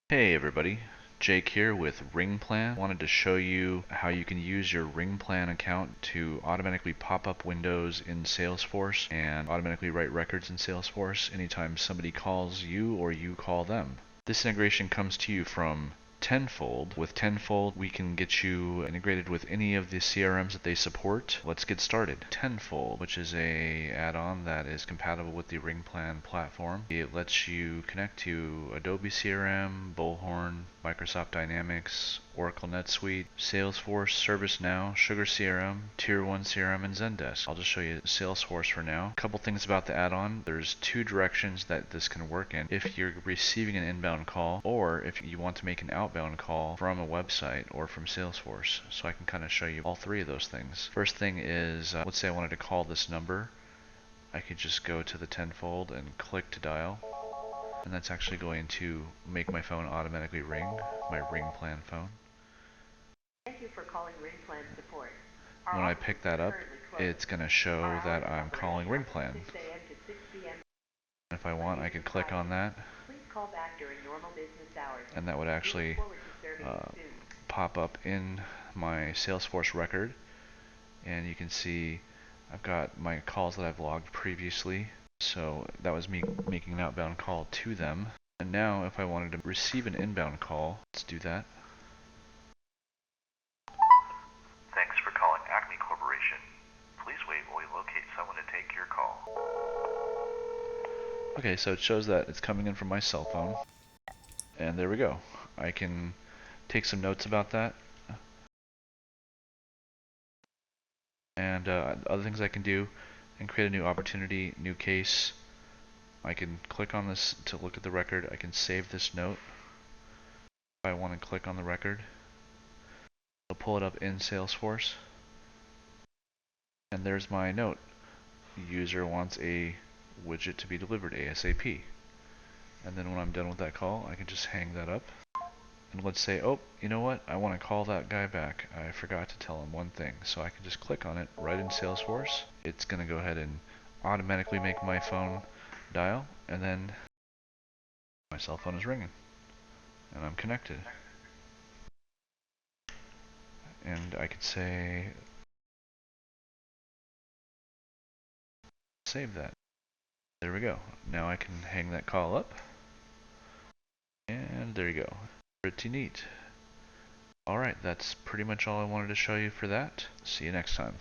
Hey everybody, Jake here with Ringplan. Wanted to show you how you can use your Ringplan account to automatically pop up windows in Salesforce and automatically write records in Salesforce anytime somebody calls you or you call them. This integration comes to you from Tenfold. With Tenfold, we can get you integrated with any of the CRMs that they support. Let's get started. Tenfold, which is a add-on that is compatible with the Ringplan platform. It lets you connect to Adobe CRM, Bullhorn, Microsoft Dynamics, Oracle NetSuite, Salesforce, ServiceNow, Sugar CRM, Tier 1 CRM, and Zendesk. I'll just show you Salesforce for now. A couple things about the add-on. There's two directions that this can work in. If you're receiving an inbound call, or if you want to make an outbound call from a website or from Salesforce. So I can kind of show you all three of those things. First thing is, let's say I wanted to call this number. I could just go to the Tenfold and click to dial. And that's actually going to make my phone automatically ring, my Ringplan phone. Thank you for calling Ringplan support. When I pick that up, it's going to show that I'm calling Ringplan. If I want, I could click on that, and that would actually pop up in my Salesforce record, and you can see I've got my calls that I've logged previously. So that was me making an outbound call to them. And now if I wanted to receive an inbound call, let's do that. Thanks for calling Acme Corporation. Please wait while we locate someone to take your call. Okay, so it shows that it's coming in from my cell phone. And there we go. I can take some notes about that. And other things I can do, and create a new opportunity, new case. I can click on this to look at the record. I can save this note. If I want to click on the record, I'll pull it up in Salesforce. And there's my note. User wants a widget to be delivered ASAP. And then when I'm done with that call, I can just hang that up. And let's say, oh, you know what? I want to call that guy back. I forgot to tell him one thing. So I can just click on it right in Salesforce. It's going to go ahead and automatically make my phone dial. And then my cell phone is ringing. And I'm connected. And I could say, save that. There we go. Now I can hang that call up. And there you go. Pretty neat. Alright, that's pretty much all I wanted to show you for that. See you next time.